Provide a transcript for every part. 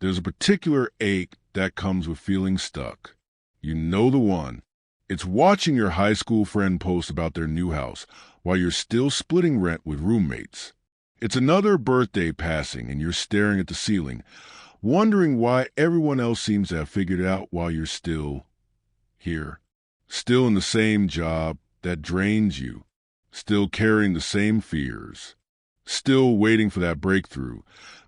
There's a particular ache that comes with feeling stuck. You know the one. It's watching your high school friend post about their new house while you're still splitting rent with roommates. It's another birthday passing and you're staring at the ceiling, wondering why everyone else seems to have figured it out while you're still here. Still in the same job that drains you. Still carrying the same fears. Still waiting for that breakthrough,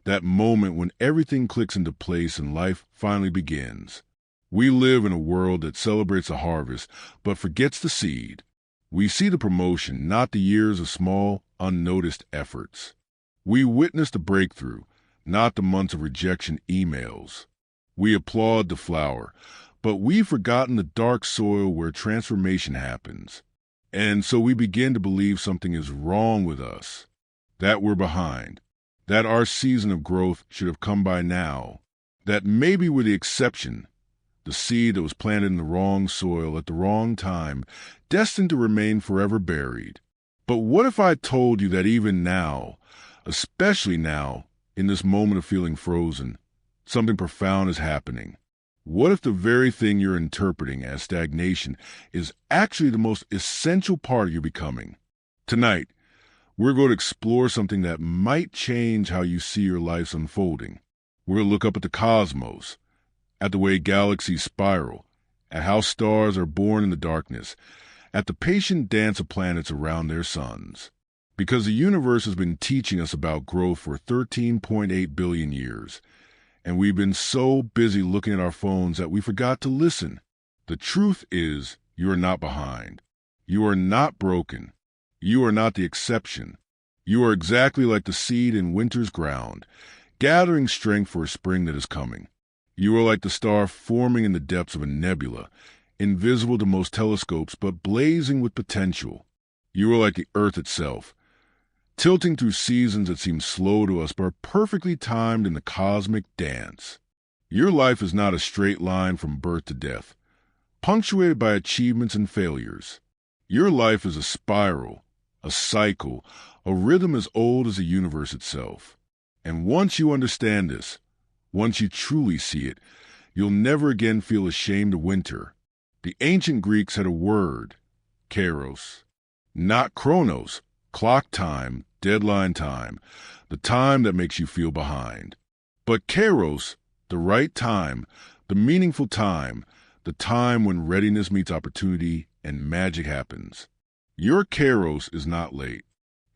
that moment when everything clicks into place and life finally begins. We live in a world that celebrates the harvest but forgets the seed. We see the promotion, not the years of small, unnoticed efforts. We witness the breakthrough, not the months of rejection emails. We applaud the flower, but we've forgotten the dark soil where transformation happens. And so we begin to believe something is wrong with us, that we're behind, that our season of growth should have come by now, that maybe we're the exception, the seed that was planted in the wrong soil at the wrong time, destined to remain forever buried. But what if I told you that even now, especially now, in this moment of feeling frozen, something profound is happening? What if the very thing you're interpreting as stagnation is actually the most essential part of your becoming? Tonight, we're going to explore something that might change how you see your life unfolding. We're going to look up at the cosmos, at the way galaxies spiral, at how stars are born in the darkness, at the patient dance of planets around their suns. Because the universe has been teaching us about growth for 13.8 billion years, and we've been so busy looking at our phones that we forgot to listen. The truth is, you are not behind. You are not broken. You are not the exception. You are exactly like the seed in winter's ground, gathering strength for a spring that is coming. You are like the star forming in the depths of a nebula, invisible to most telescopes but blazing with potential. You are like the earth itself, tilting through seasons that seem slow to us but are perfectly timed in the cosmic dance. Your life is not a straight line from birth to death, punctuated by achievements and failures. Your life is a spiral, a cycle, a rhythm as old as the universe itself. And once you understand this, once you truly see it, you'll never again feel ashamed of winter. The ancient Greeks had a word, kairos, not chronos, clock time, deadline time, the time that makes you feel behind. But kairos, the right time, the meaningful time, the time when readiness meets opportunity and magic happens. Your kairos is not late.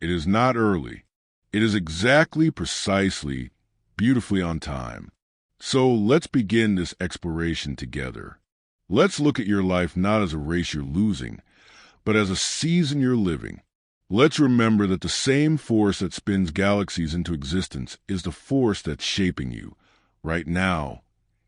It is not early. It is exactly, precisely, beautifully on time. So let's begin this exploration together. Let's look at your life not as a race you're losing, but as a season you're living. Let's remember that the same force that spins galaxies into existence is the force that's shaping you, right now,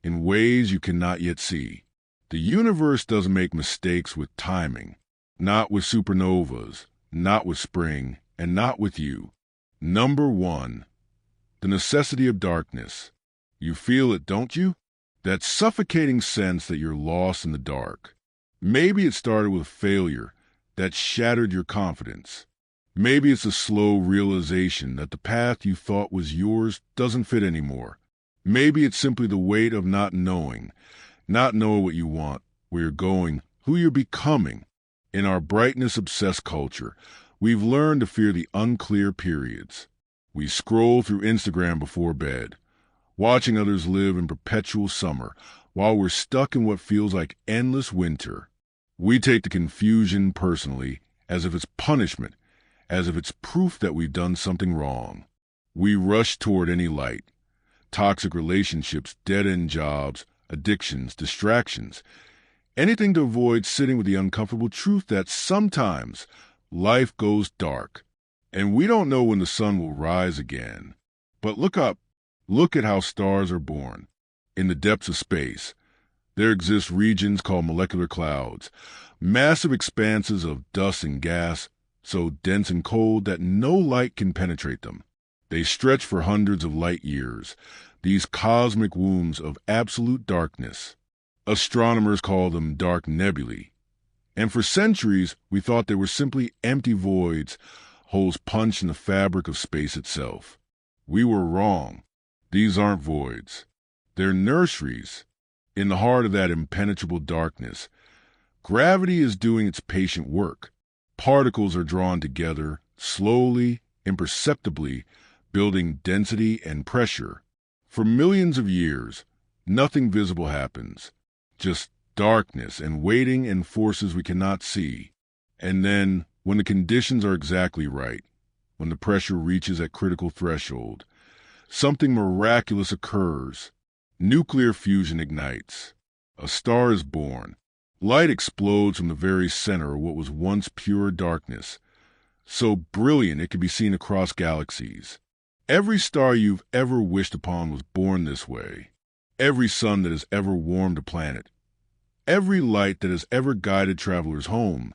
in ways you cannot yet see. The universe doesn't make mistakes with timing, not with supernovas, not with spring, and not with you. Number 1, the necessity of darkness. You feel it, don't you? That suffocating sense that you're lost in the dark. Maybe it started with failure that shattered your confidence. Maybe it's a slow realization that the path you thought was yours doesn't fit anymore. Maybe it's simply the weight of not knowing what you want, where you're going, who you're becoming. In our brightness-obsessed culture, we've learned to fear the unclear periods. We scroll through Instagram before bed, watching others live in perpetual summer while we're stuck in what feels like endless winter. We take the confusion personally, as if it's punishment, as if it's proof that we've done something wrong. We rush toward any light. Toxic relationships, dead-end jobs, addictions, distractions. Anything to avoid sitting with the uncomfortable truth that sometimes life goes dark, and we don't know when the sun will rise again. But look up. Look at how stars are born. In the depths of space, there exist regions called molecular clouds, massive expanses of dust and gas, so dense and cold that no light can penetrate them. They stretch for hundreds of light years, these cosmic wombs of absolute darkness. Astronomers call them dark nebulae. And for centuries, we thought they were simply empty voids, holes punched in the fabric of space itself. We were wrong. These aren't voids. They're nurseries. In the heart of that impenetrable darkness, gravity is doing its patient work. Particles are drawn together, slowly, imperceptibly, building density and pressure. For millions of years, nothing visible happens, just darkness and waiting and forces we cannot see. And then, when the conditions are exactly right, when the pressure reaches that critical threshold, something miraculous occurs. Nuclear fusion ignites. A star is born. Light explodes from the very center of what was once pure darkness, so brilliant it could be seen across galaxies. Every star you've ever wished upon was born this way. Every sun that has ever warmed a planet. Every light that has ever guided travelers home.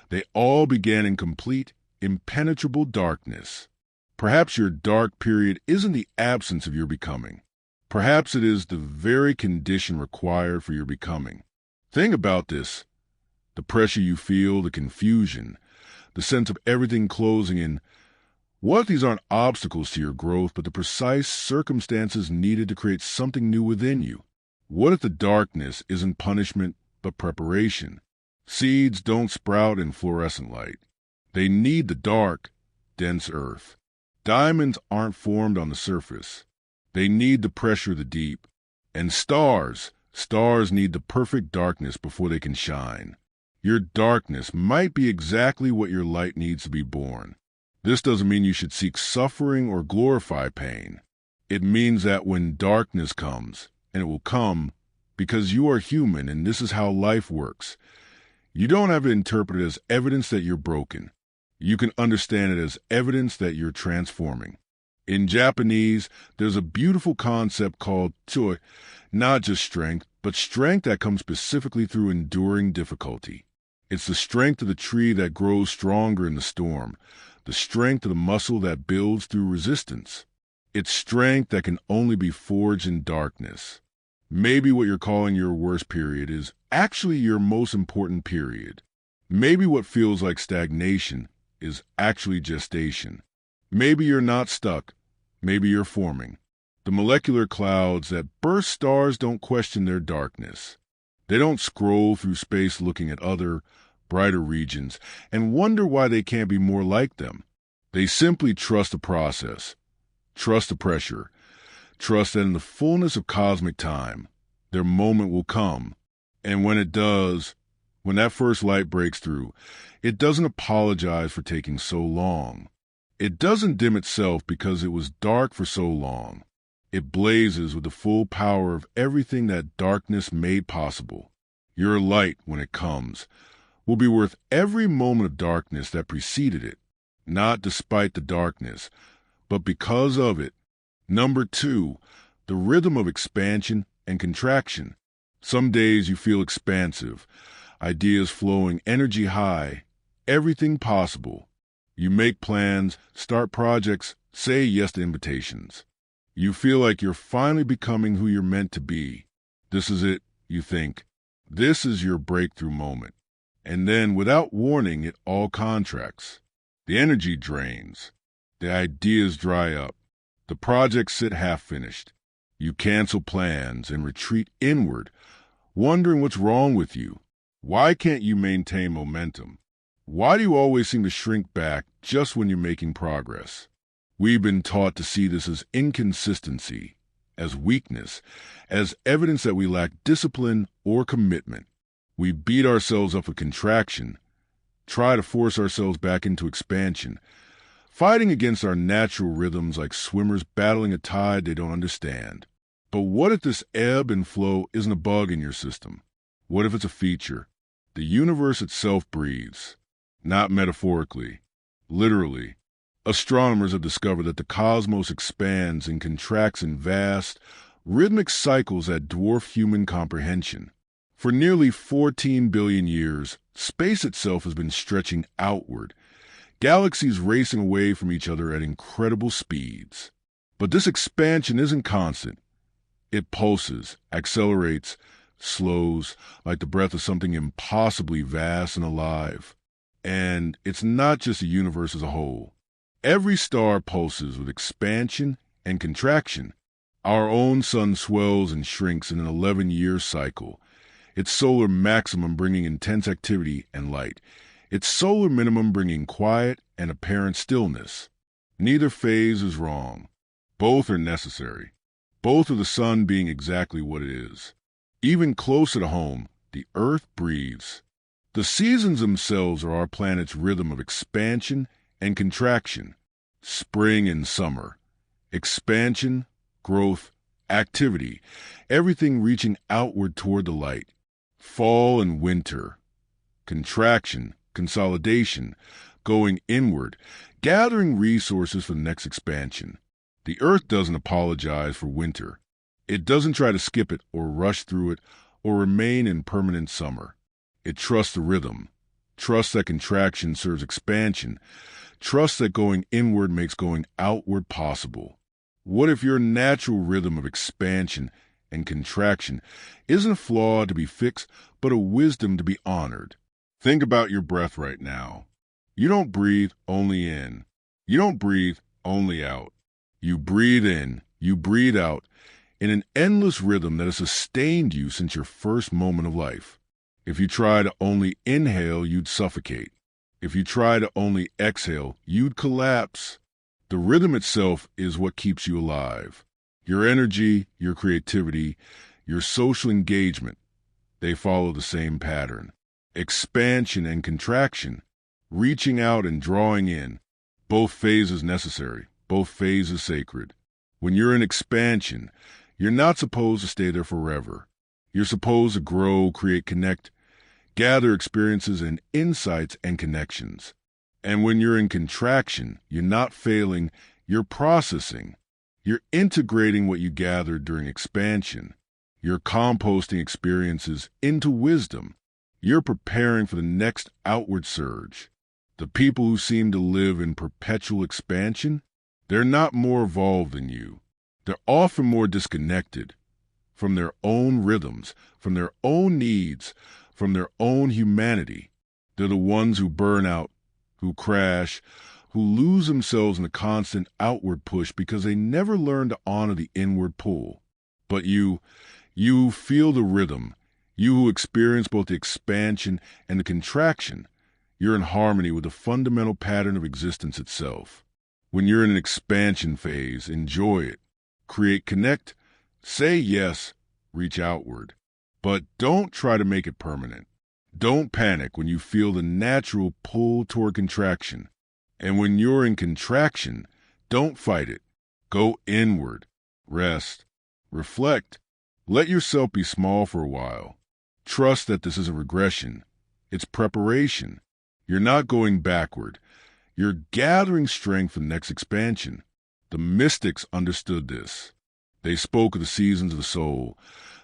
They all began in complete, impenetrable darkness. Perhaps your dark period isn't the absence of your becoming. Perhaps it is the very condition required for your becoming. Think about this. The pressure you feel, the confusion, the sense of everything closing in. What if these aren't obstacles to your growth, but the precise circumstances needed to create something new within you? What if the darkness isn't punishment, but preparation? Seeds don't sprout in fluorescent light. They need the dark, dense earth. Diamonds aren't formed on the surface. They need the pressure of the deep. And stars need the perfect darkness before they can shine. Your darkness might be exactly what your light needs to be born. This doesn't mean you should seek suffering or glorify pain. It means that when darkness comes, and it will come because you are human and this is how life works, you don't have to interpret it as evidence that you're broken. You can understand it as evidence that you're transforming. In Japanese, there's a beautiful concept called choi, not just strength, but strength that comes specifically through enduring difficulty. It's the strength of the tree that grows stronger in the storm, the strength of the muscle that builds through resistance. It's strength that can only be forged in darkness. Maybe what you're calling your worst period is actually your most important period. Maybe what feels like stagnation is actually gestation. Maybe you're not stuck. Maybe you're forming. The molecular clouds that burst stars don't question their darkness. They don't scroll through space looking at other, brighter regions and wonder why they can't be more like them. They simply trust the process, trust the pressure, trust that in the fullness of cosmic time, their moment will come. And when it does, when that first light breaks through, it doesn't apologize for taking so long. It doesn't dim itself because it was dark for so long. It blazes with the full power of everything that darkness made possible. Your light, when it comes, will be worth every moment of darkness that preceded it, not despite the darkness, but because of it. Number 2, the rhythm of expansion and contraction. Some days you feel expansive, ideas flowing, energy high, everything possible. You make plans, start projects, say yes to invitations. You feel like you're finally becoming who you're meant to be. This is it, you think. This is your breakthrough moment. And then, without warning, it all contracts. The energy drains. The ideas dry up. The projects sit half-finished. You cancel plans and retreat inward, wondering what's wrong with you. Why can't you maintain momentum? Why do you always seem to shrink back just when you're making progress? We've been taught to see this as inconsistency, as weakness, as evidence that we lack discipline or commitment. We beat ourselves up with contraction, try to force ourselves back into expansion, fighting against our natural rhythms like swimmers battling a tide they don't understand. But what if this ebb and flow isn't a bug in your system? What if it's a feature? The universe itself breathes. Not metaphorically, literally. Astronomers have discovered that the cosmos expands and contracts in vast, rhythmic cycles that dwarf human comprehension. For nearly 14 billion years, space itself has been stretching outward, galaxies racing away from each other at incredible speeds. But this expansion isn't constant. It pulses, accelerates, slows, like the breath of something impossibly vast and alive. And it's not just the universe as a whole. Every star pulses with expansion and contraction. Our own sun swells and shrinks in an 11-year cycle. Its solar maximum bringing intense activity and light. Its solar minimum bringing quiet and apparent stillness. Neither phase is wrong. Both are necessary. Both of the sun being exactly what it is. Even closer to home, the Earth breathes. The seasons themselves are our planet's rhythm of expansion and contraction. Spring and summer. Expansion, growth, activity. Everything reaching outward toward the light. Fall and winter. Contraction, consolidation, going inward, gathering resources for the next expansion. The Earth doesn't apologize for winter. It doesn't try to skip it or rush through it or remain in permanent summer. It trusts the rhythm, trusts that contraction serves expansion, trusts that going inward makes going outward possible. What if your natural rhythm of expansion and contraction isn't a flaw to be fixed, but a wisdom to be honored? Think about your breath right now. You don't breathe only in. You don't breathe only out. You breathe in, you breathe out, in an endless rhythm that has sustained you since your first moment of life. If you try to only inhale, you'd suffocate. If you try to only exhale, you'd collapse. The rhythm itself is what keeps you alive. Your energy, your creativity, your social engagement, they follow the same pattern. Expansion and contraction, reaching out and drawing in, both phases necessary, both phases sacred. When you're in expansion, you're not supposed to stay there forever. You're supposed to grow, create, connect, gather experiences and insights and connections. And when you're in contraction, you're not failing, you're processing. You're integrating what you gathered during expansion. You're composting experiences into wisdom. You're preparing for the next outward surge. The people who seem to live in perpetual expansion, they're not more evolved than you. They're often more disconnected from their own rhythms, from their own needs, from their own humanity. They're the ones who burn out, who crash, who lose themselves in a constant outward push because they never learn to honor the inward pull. But you who feel the rhythm, you who experience both the expansion and the contraction, you're in harmony with the fundamental pattern of existence itself. When you're in an expansion phase, enjoy it. Create, connect, say yes, reach outward. But don't try to make it permanent. Don't panic when you feel the natural pull toward contraction. And when you're in contraction, don't fight it. Go inward. Rest. Reflect. Let yourself be small for a while. Trust that this isn't regression. It's preparation. You're not going backward. You're gathering strength for the next expansion. The mystics understood this. They spoke of the seasons of the soul,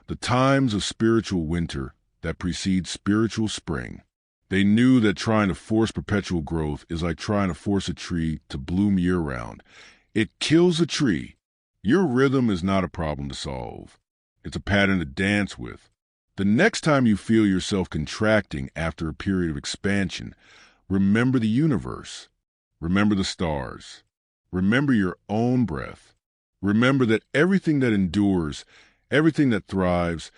the times of spiritual winter that precede spiritual spring. They knew that trying to force perpetual growth is like trying to force a tree to bloom year-round. It kills the tree. Your rhythm is not a problem to solve. It's a pattern to dance with. The next time you feel yourself contracting after a period of expansion, remember the universe. Remember the stars. Remember your own breath. Remember that everything that endures, everything that thrives,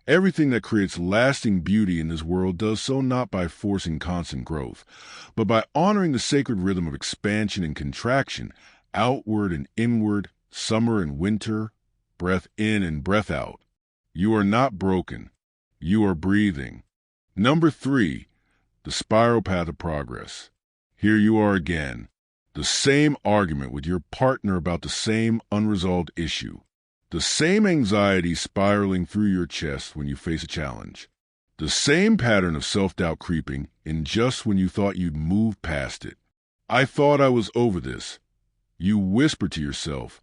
everything that creates lasting beauty in this world does so not by forcing constant growth, but by honoring the sacred rhythm of expansion and contraction, outward and inward, summer and winter, breath in and breath out. You are not broken. You are breathing. Number 3, the spiral path of progress. Here you are again. The same argument with your partner about the same unresolved issue. The same anxiety spiraling through your chest when you face a challenge. The same pattern of self-doubt creeping in just when you thought you'd moved past it. I thought I was over this. You whisper to yourself,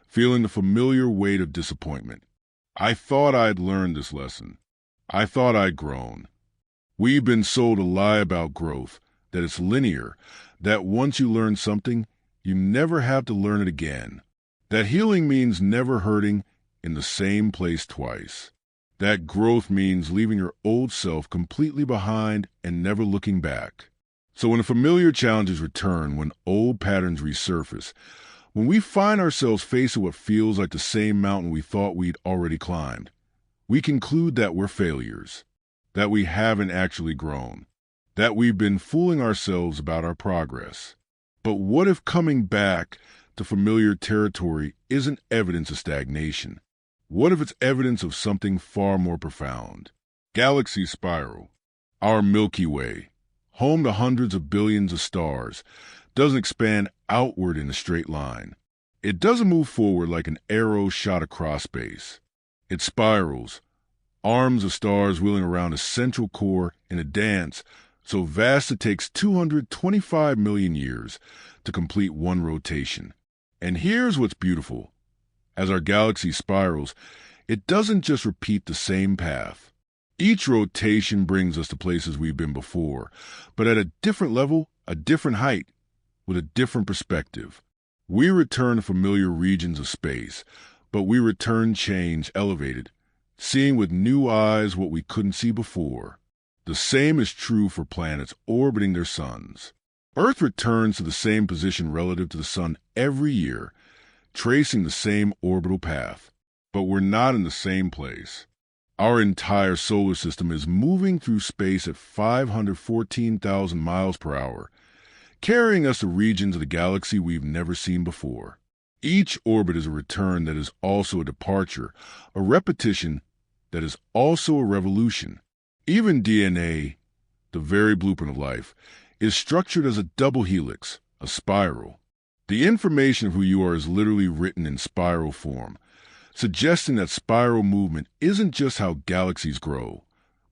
feeling the familiar weight of disappointment. I thought I'd learned this lesson. I thought I'd grown. We've been sold a lie about growth, that it's linear, that once you learn something, you never have to learn it again. That healing means never hurting in the same place twice. That growth means leaving your old self completely behind and never looking back. So when familiar challenges return, when old patterns resurface, When we find ourselves facing what feels like the same mountain we thought we'd already climbed, we conclude that we're failures, that we haven't actually grown, that we've been fooling ourselves about our progress. But what if coming back to familiar territory isn't evidence of stagnation? What if it's evidence of something far more profound? Galaxy spiral, our Milky Way, home to hundreds of billions of stars, doesn't expand outward in a straight line. It doesn't move forward like an arrow shot across space. It spirals, arms of stars wheeling around a central core in a dance so vast it takes 225 million years to complete one rotation. And here's what's beautiful. As our galaxy spirals, it doesn't just repeat the same path. Each rotation brings us to places we've been before, but at a different level, a different height, with a different perspective. We return to familiar regions of space, but we return changed, elevated, seeing with new eyes what we couldn't see before. The same is true for planets orbiting their suns. Earth returns to the same position relative to the sun every year, tracing the same orbital path. But we're not in the same place. Our entire solar system is moving through space at 514,000 miles per hour, carrying us to regions of the galaxy we've never seen before. Each orbit is a return that is also a departure, a repetition that is also a revolution. Even DNA, the very blueprint of life, is structured as a double helix, a spiral. The information of who you are is literally written in spiral form, suggesting that spiral movement isn't just how galaxies grow,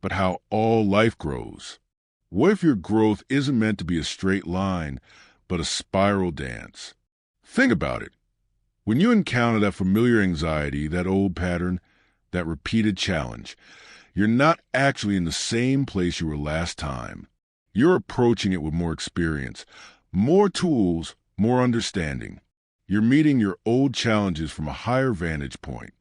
but how all life grows. What if your growth isn't meant to be a straight line, but a spiral dance? Think about it. When you encounter that familiar anxiety, that old pattern, that repeated challenge, you're not actually in the same place you were last time. You're approaching it with more experience, more tools, more understanding. You're meeting your old challenges from a higher vantage point.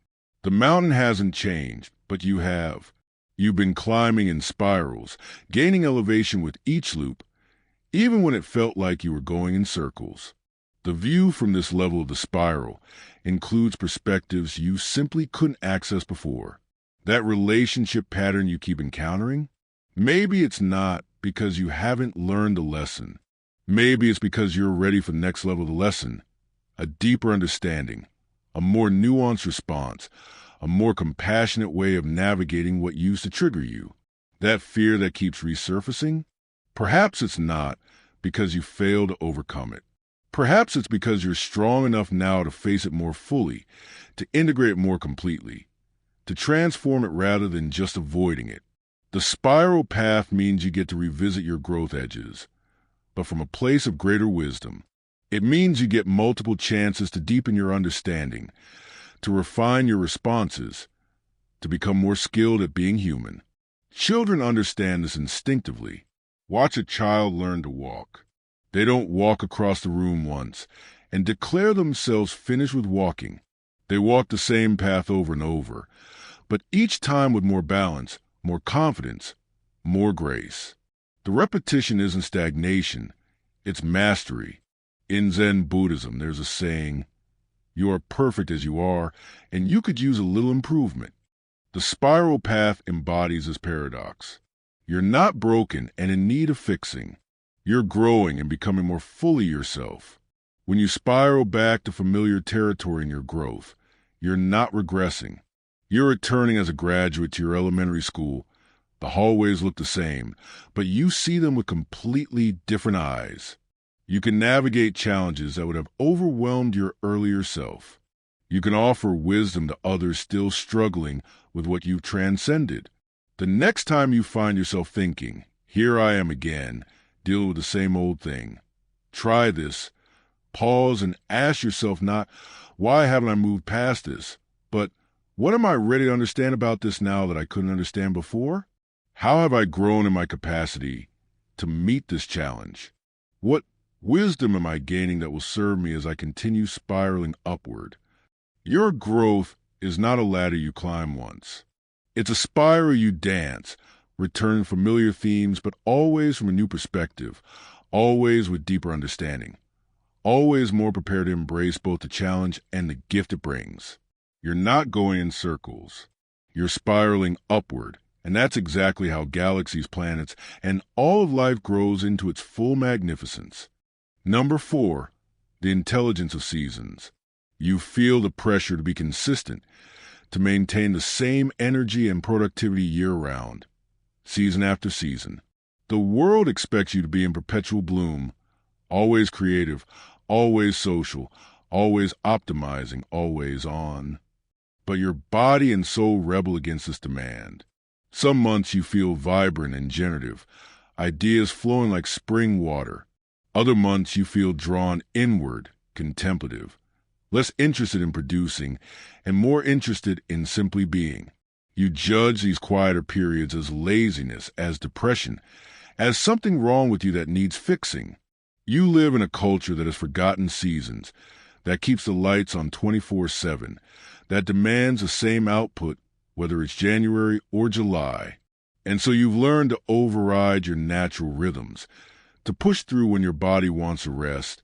The mountain hasn't changed, but you have. You've been climbing in spirals, gaining elevation with each loop, even when it felt like you were going in circles. The view from this level of the spiral includes perspectives you simply couldn't access before. That relationship pattern you keep encountering? Maybe it's not because you haven't learned the lesson. Maybe it's because you're ready for the next level of the lesson. A deeper understanding, a more nuanced response, a more compassionate way of navigating what used to trigger you. That fear that keeps resurfacing? Perhaps it's not because you failed to overcome it. Perhaps it's because you're strong enough now to face it more fully, to integrate it more completely, to transform it rather than just avoiding it. The spiral path means you get to revisit your growth edges, but from a place of greater wisdom. It means you get multiple chances to deepen your understanding, to refine your responses, to become more skilled at being human. Children understand this instinctively. Watch a child learn to walk. They don't walk across the room once and declare themselves finished with walking. They walk the same path over and over, but each time with more balance, more confidence, more grace. The repetition isn't stagnation, it's mastery. In Zen Buddhism, there's a saying, "You are perfect as you are, and you could use a little improvement." The spiral path embodies this paradox. You're not broken and in need of fixing. You're growing and becoming more fully yourself. When you spiral back to familiar territory in your growth, you're not regressing. You're returning as a graduate to your elementary school. The hallways look the same, but you see them with completely different eyes. You can navigate challenges that would have overwhelmed your earlier self. You can offer wisdom to others still struggling with what you've transcended. The next time you find yourself thinking, "Here I am again, dealing with the same old thing," try this. Pause and ask yourself not, "Why haven't I moved past this?" but, "What am I ready to understand about this now that I couldn't understand before? How have I grown in my capacity to meet this challenge? What wisdom am I gaining that will serve me as I continue spiraling upward?" Your growth is not a ladder you climb once. It's a spiral you dance, return familiar themes, but always from a new perspective, always with deeper understanding, always more prepared to embrace both the challenge and the gift it brings. You're not going in circles. You're spiraling upward, and that's exactly how galaxies, planets, and all of life grows into its full magnificence. Number 4, the intelligence of seasons. You feel the pressure to be consistent, to maintain the same energy and productivity year-round, season after season. The world expects you to be in perpetual bloom, always creative, always social, always optimizing, always on. But your body and soul rebel against this demand. Some months you feel vibrant and generative, ideas flowing like spring water. Other months you feel drawn inward, contemplative, less interested in producing and more interested in simply being. You judge these quieter periods as laziness, as depression, as something wrong with you that needs fixing. You live in a culture that has forgotten seasons, that keeps the lights on 24/7, that demands the same output whether it's January or July. And so you've learned to override your natural rhythms, to push through when your body wants a rest,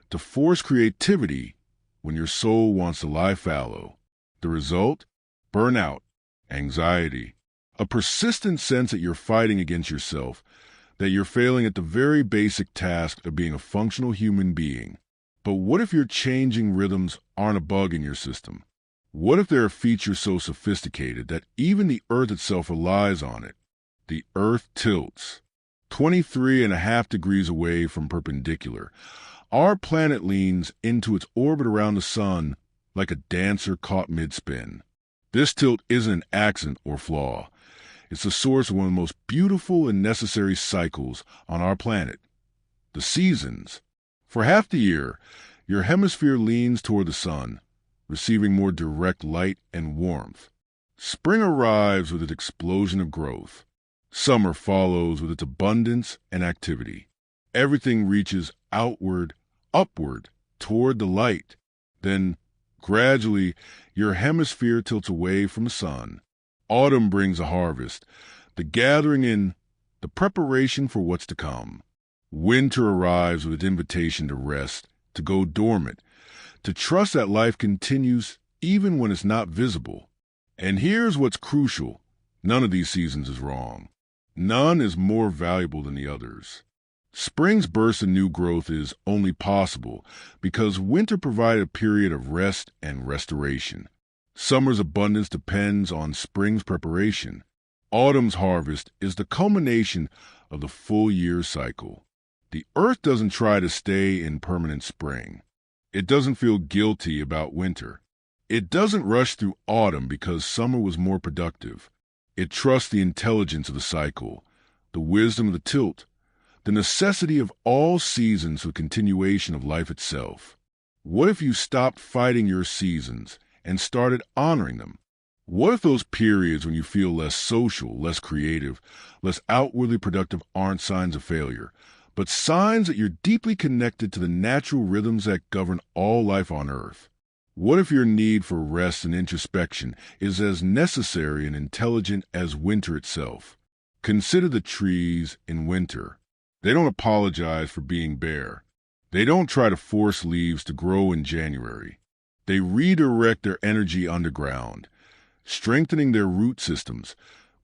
to force creativity when your soul wants to lie fallow. The result? Burnout, anxiety, a persistent sense that you're fighting against yourself, that you're failing at the very basic task of being a functional human being. But what if your changing rhythms aren't a bug in your system? What if they're a feature so sophisticated that even the Earth itself relies on it? The Earth tilts 23.5 degrees away from perpendicular. Our planet leans into its orbit around the sun like a dancer caught mid-spin. This tilt isn't an accident or flaw. It's the source of one of the most beautiful and necessary cycles on our planet, the seasons. For half the year, your hemisphere leans toward the sun, receiving more direct light and warmth. Spring arrives with its explosion of growth. Summer follows with its abundance and activity. Everything reaches outward, upward, toward the light. Then, gradually, your hemisphere tilts away from the sun. Autumn brings a harvest, the gathering in, the preparation for what's to come. Winter arrives with its invitation to rest, to go dormant, to trust that life continues even when it's not visible. And here's what's crucial. None of these seasons is wrong. None is more valuable than the others. Spring's burst of new growth is only possible because winter provided a period of rest and restoration. Summer's abundance depends on spring's preparation. Autumn's harvest is the culmination of the full year cycle. The earth doesn't try to stay in permanent spring. It doesn't feel guilty about winter. It doesn't rush through autumn because summer was more productive. It trusts the intelligence of the cycle, the wisdom of the tilt, the necessity of all seasons for the continuation of life itself. What if you stopped fighting your seasons and started honoring them? What if those periods when you feel less social, less creative, less outwardly productive aren't signs of failure, but signs that you're deeply connected to the natural rhythms that govern all life on Earth? What if your need for rest and introspection is as necessary and intelligent as winter itself? Consider the trees in winter. They don't apologize for being bare. They don't try to force leaves to grow in January. They redirect their energy underground, strengthening their root systems,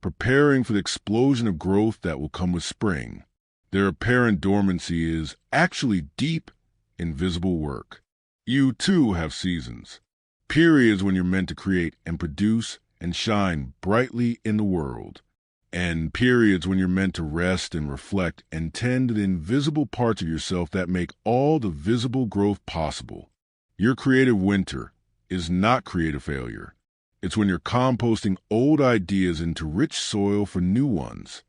preparing for the explosion of growth that will come with spring. Their apparent dormancy is actually deep, invisible work. You, too, have seasons, periods when you're meant to create and produce and shine brightly in the world, and periods when you're meant to rest and reflect and tend to the invisible parts of yourself that make all the visible growth possible. Your creative winter is not creative failure. It's when you're composting old ideas into rich soil for new ones.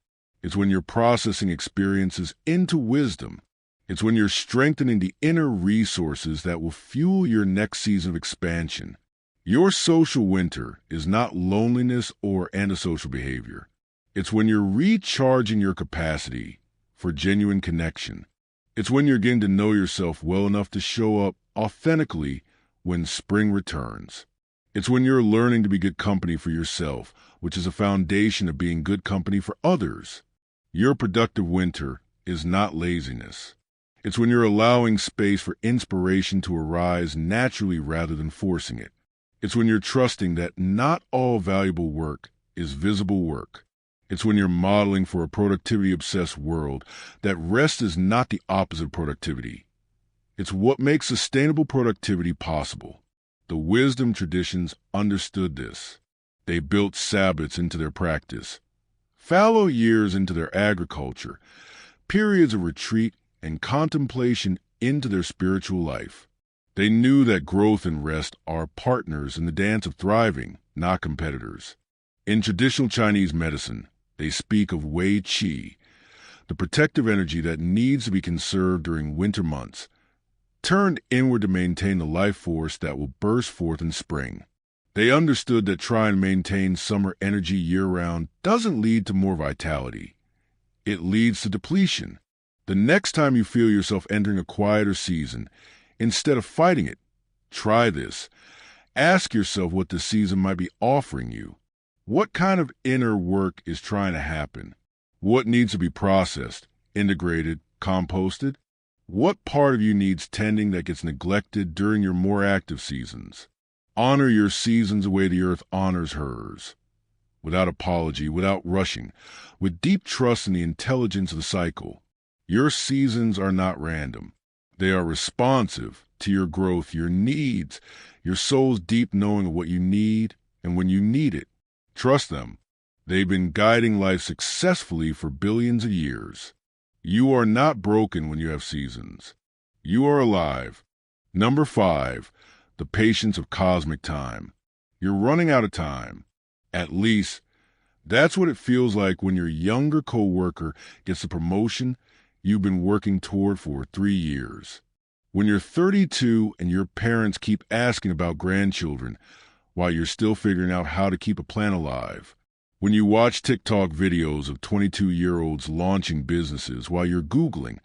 It's when you're processing experiences into wisdom. It's when you're strengthening the inner resources that will fuel your next season of expansion. Your social winter is not loneliness or antisocial behavior. It's when you're recharging your capacity for genuine connection. It's when you're getting to know yourself well enough to show up authentically when spring returns. It's when you're learning to be good company for yourself, which is a foundation of being good company for others. Your productive winter is not laziness. It's when you're allowing space for inspiration to arise naturally rather than forcing it. It's when you're trusting that not all valuable work is visible work. It's when you're modeling for a productivity-obsessed world that rest is not the opposite of productivity. It's what makes sustainable productivity possible. The wisdom traditions understood this. They built Sabbaths into their practice, fallow years into their agriculture, periods of retreat and contemplation into their spiritual life. They knew that growth and rest are partners in the dance of thriving, not competitors. In traditional Chinese medicine, they speak of Wei Qi, the protective energy that needs to be conserved during winter months, turned inward to maintain the life force that will burst forth in spring. They understood that trying to maintain summer energy year-round doesn't lead to more vitality. It leads to depletion. The next time you feel yourself entering a quieter season, instead of fighting it, try this. Ask yourself what the season might be offering you. What kind of inner work is trying to happen? What needs to be processed, integrated, composted? What part of you needs tending that gets neglected during your more active seasons? Honor your seasons the way the earth honors hers. Without apology, without rushing, with deep trust in the intelligence of the cycle. Your seasons are not random. They are responsive to your growth, your needs, your soul's deep knowing of what you need and when you need it. Trust them. They've been guiding life successfully for billions of years. You are not broken when you have seasons. You are alive. Number 5, the patience of cosmic time. You're running out of time. At least, that's what it feels like when your younger coworker gets the promotion you've been working toward for 3 years. When you're 32 and your parents keep asking about grandchildren while you're still figuring out how to keep a plant alive. When you watch TikTok videos of 22-year-olds launching businesses while you're Googling,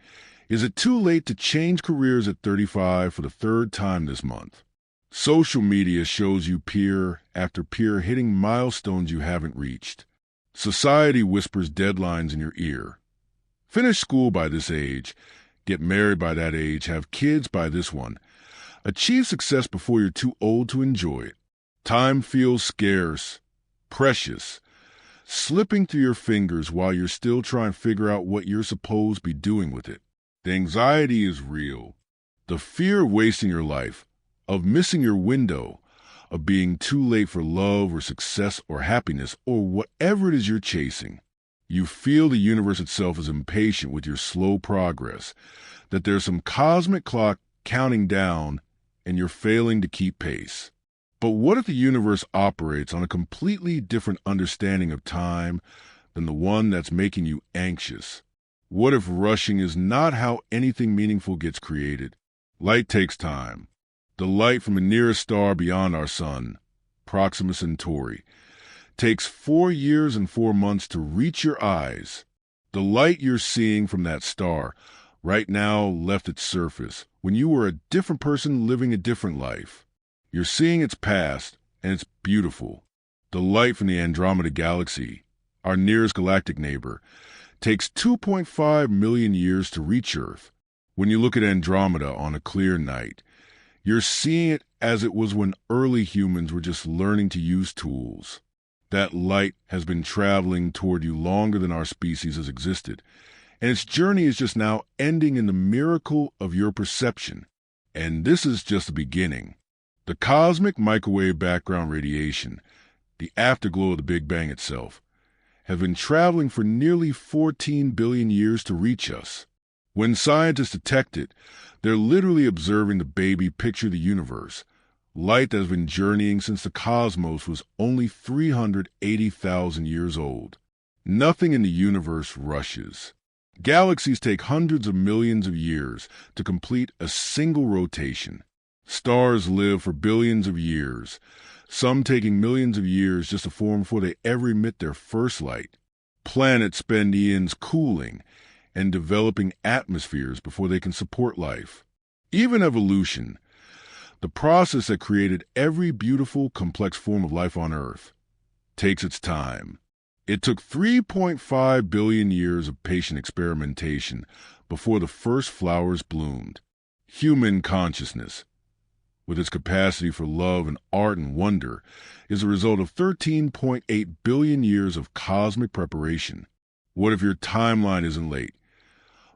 is it too late to change careers at 35 for the 3rd time this month? Social media shows you peer after peer hitting milestones you haven't reached. Society whispers deadlines in your ear. Finish school by this age, get married by that age, have kids by this one. Achieve success before you're too old to enjoy it. Time feels scarce, precious, slipping through your fingers while you're still trying to figure out what you're supposed to be doing with it. The anxiety is real. The fear of wasting your life, of missing your window, of being too late for love or success or happiness or whatever it is you're chasing. You feel the universe itself is impatient with your slow progress, that there's some cosmic clock counting down and you're failing to keep pace. But what if the universe operates on a completely different understanding of time than the one that's making you anxious? What if rushing is not how anything meaningful gets created? Light takes time. The light from the nearest star beyond our sun, Proxima Centauri, takes 4 years and 4 months to reach your eyes. The light you're seeing from that star right now left its surface when you were a different person living a different life. You're seeing its past, and it's beautiful. The light from the Andromeda galaxy, our nearest galactic neighbor, takes 2.5 million years to reach Earth. When you look at Andromeda on a clear night, you're seeing it as it was when early humans were just learning to use tools. That light has been traveling toward you longer than our species has existed, and its journey is just now ending in the miracle of your perception. And this is just the beginning. The cosmic microwave background radiation, the afterglow of the Big Bang itself, have been traveling for nearly 14 billion years to reach us. When scientists detect it, they're literally observing the baby picture of the universe, light that has been journeying since the cosmos was only 380,000 years old. Nothing in the universe rushes. Galaxies take hundreds of millions of years to complete a single rotation. Stars live for billions of years, some taking millions of years just to form before they ever emit their first light. Planets spend eons cooling and developing atmospheres before they can support life. Even evolution, the process that created every beautiful, complex form of life on Earth, takes its time. It took 3.5 billion years of patient experimentation before the first flowers bloomed. Human consciousness, with its capacity for love and art and wonder, is a result of 13.8 billion years of cosmic preparation. What if your timeline isn't late?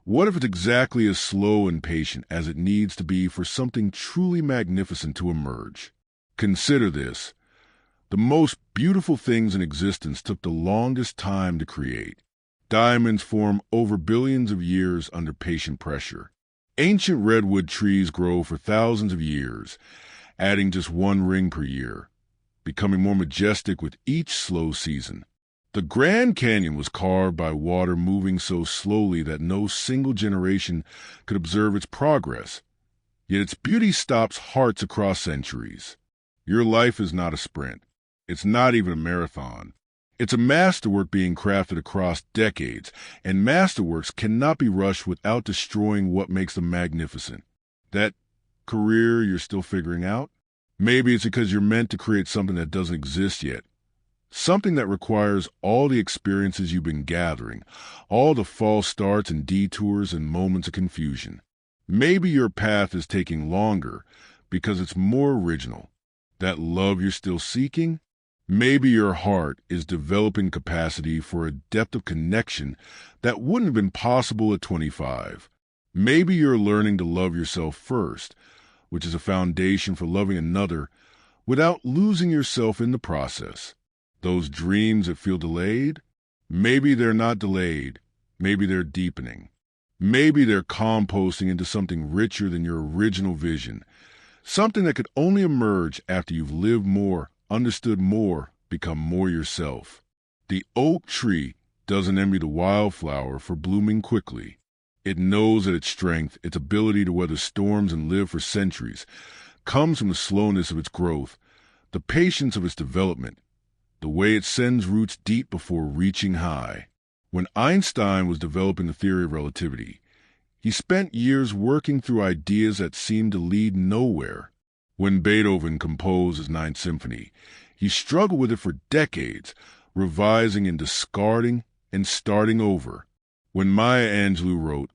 What if it's exactly as slow and patient as it needs to be for something truly magnificent to emerge? Consider this. The most beautiful things in existence took the longest time to create. Diamonds form over billions of years under patient pressure. Ancient redwood trees grow for thousands of years, adding just one ring per year, becoming more majestic with each slow season. The Grand Canyon was carved by water moving so slowly that no single generation could observe its progress, yet its beauty stops hearts across centuries. Your life is not a sprint. It's not even a marathon. It's a masterwork being crafted across decades, and masterworks cannot be rushed without destroying what makes them magnificent. That career you're still figuring out? Maybe it's because you're meant to create something that doesn't exist yet. Something that requires all the experiences you've been gathering, all the false starts and detours and moments of confusion. Maybe your path is taking longer because it's more original. That love you're still seeking? Maybe your heart is developing capacity for a depth of connection that wouldn't have been possible at 25. Maybe you're learning to love yourself first, which is a foundation for loving another without losing yourself in the process. Those dreams that feel delayed? Maybe they're not delayed. Maybe they're deepening. Maybe they're composting into something richer than your original vision. Something that could only emerge after you've lived more, understood more, become more yourself. The oak tree doesn't envy the wildflower for blooming quickly. It knows that its strength, its ability to weather storms and live for centuries, comes from the slowness of its growth, the patience of its development, the way it sends roots deep before reaching high. When Einstein was developing the theory of relativity, he spent years working through ideas that seemed to lead nowhere. When Beethoven composed his Ninth Symphony, he struggled with it for decades, revising and discarding and starting over. When Maya Angelou wrote,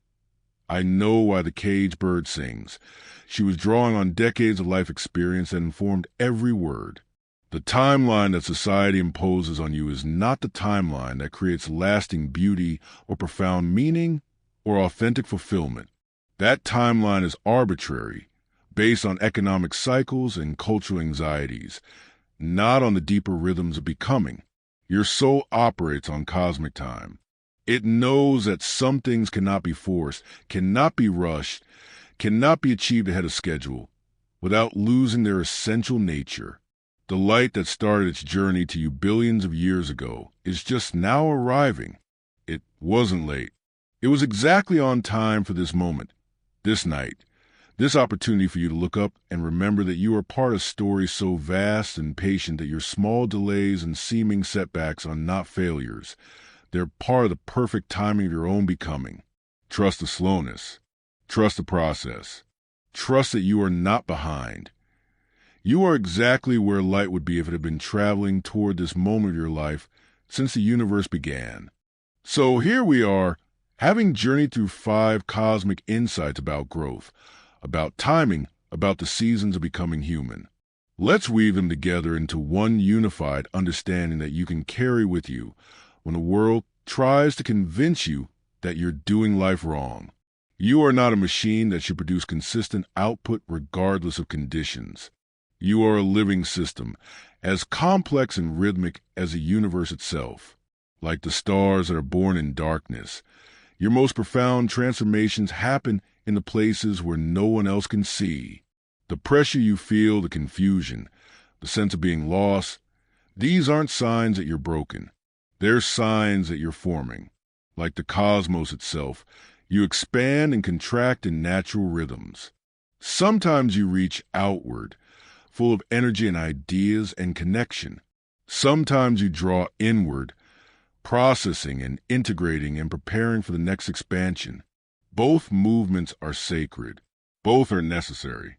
"I know why the caged bird sings," she was drawing on decades of life experience that informed every word. The timeline that society imposes on you is not the timeline that creates lasting beauty or profound meaning or authentic fulfillment. That timeline is arbitrary, based on economic cycles and cultural anxieties, not on the deeper rhythms of becoming. Your soul operates on cosmic time. It knows that some things cannot be forced, cannot be rushed, cannot be achieved ahead of schedule, without losing their essential nature. The light that started its journey to you billions of years ago is just now arriving. It wasn't late. It was exactly on time for this moment, this night, this opportunity for you to look up and remember that you are part of a story so vast and patient that your small delays and seeming setbacks are not failures. They're part of the perfect timing of your own becoming. Trust the slowness. Trust the process. Trust that you are not behind. You are exactly where light would be if it had been traveling toward this moment of your life since the universe began. So here we are, having journeyed through 5 cosmic insights about growth, about timing, about the seasons of becoming human. Let's weave them together into one unified understanding that you can carry with you when the world tries to convince you that you're doing life wrong. You are not a machine that should produce consistent output regardless of conditions. You are a living system, as complex and rhythmic as the universe itself. Like the stars that are born in darkness, your most profound transformations happen in the places where no one else can see. The pressure you feel, the confusion, the sense of being lost, these aren't signs that you're broken. They're signs that you're forming. Like the cosmos itself, you expand and contract in natural rhythms. Sometimes you reach outward, full of energy and ideas and connection. Sometimes you draw inward, processing and integrating and preparing for the next expansion. Both movements are sacred. Both are necessary.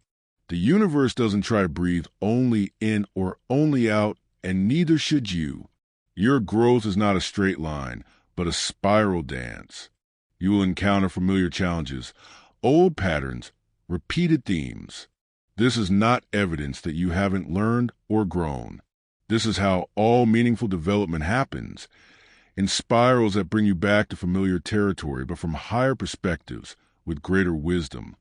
The universe doesn't try to breathe only in or only out, and neither should you. Your growth is not a straight line, but a spiral dance. You will encounter familiar challenges, old patterns, repeated themes. This is not evidence that you haven't learned or grown. This is how all meaningful development happens, in spirals that bring you back to familiar territory, but from higher perspectives, with greater wisdom,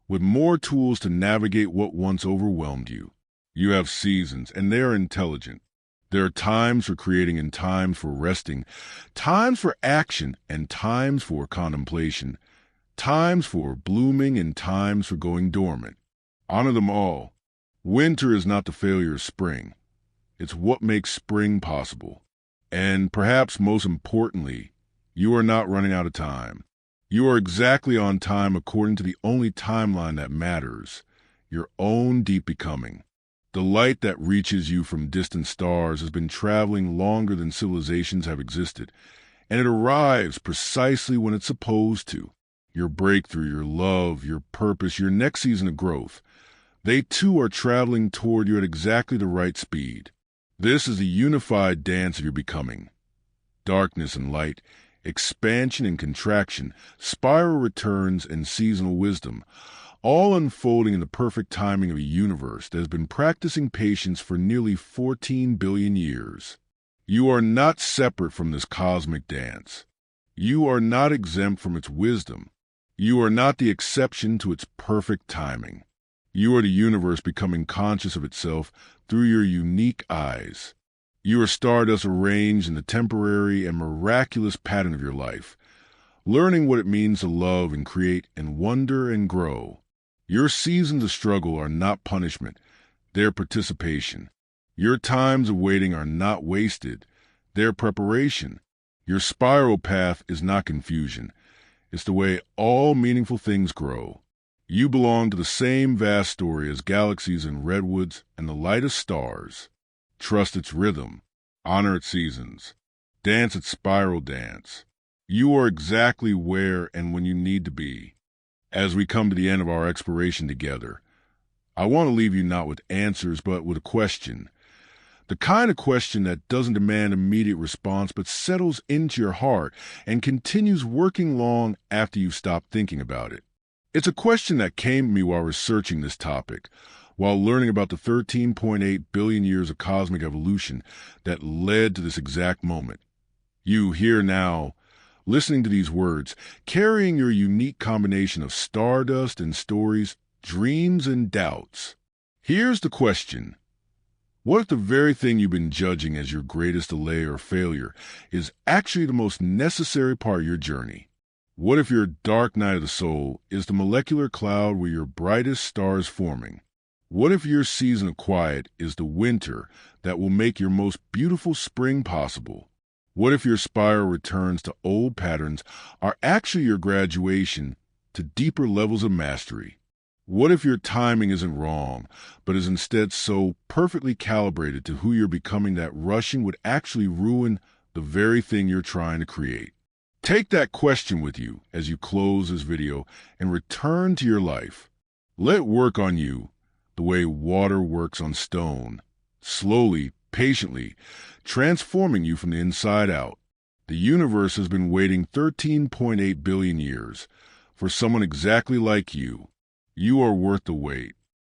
with more tools to navigate what once overwhelmed you. You have seasons, and they are intelligent. There are times for creating and times for resting, times for action and times for contemplation, times for blooming and times for going dormant. Honor them all. Winter is not the failure of spring. It's what makes spring possible. And perhaps most importantly, you are not running out of time. You are exactly on time according to the only timeline that matters, your own deep becoming. The light that reaches you from distant stars has been traveling longer than civilizations have existed, and it arrives precisely when it's supposed to. Your breakthrough, your love, your purpose, your next season of growth, they too are traveling toward you at exactly the right speed. This is the unified dance of your becoming. Darkness and light, expansion and contraction, spiral returns and seasonal wisdom, all unfolding in the perfect timing of a universe that has been practicing patience for nearly 14 billion years. You are not separate from this cosmic dance. You are not exempt from its wisdom. You are not the exception to its perfect timing. You are the universe becoming conscious of itself through your unique eyes. You are stardust arranged in the temporary and miraculous pattern of your life, learning what it means to love and create and wonder and grow. Your seasons of struggle are not punishment, they're participation. Your times of waiting are not wasted, they're preparation. Your spiral path is not confusion, it's the way all meaningful things grow. You belong to the same vast story as galaxies and redwoods and the lightest stars. Trust its rhythm, honor its seasons, dance its spiral dance. You are exactly where and when you need to be. As we come to the end of our exploration together, I want to leave you not with answers, but with a question. The kind of question that doesn't demand immediate response, but settles into your heart and continues working long after you've stopped thinking about it. It's a question that came to me while researching this topic, while learning about the 13.8 billion years of cosmic evolution that led to this exact moment. You here now, listening to these words, carrying your unique combination of stardust and stories, dreams and doubts. Here's the question. What if the very thing you've been judging as your greatest delay or failure is actually the most necessary part of your journey? What if your dark night of the soul is the molecular cloud where your brightest star is forming? What if your season of quiet is the winter that will make your most beautiful spring possible? What if your spiral returns to old patterns are actually your graduation to deeper levels of mastery? What if your timing isn't wrong, but is instead so perfectly calibrated to who you're becoming that rushing would actually ruin the very thing you're trying to create? Take that question with you as you close this video and return to your life. Let it work on you the way water works on stone, slowly, patiently, transforming you from the inside out. The universe has been waiting 13.8 billion years for someone exactly like you. You are worth the wait.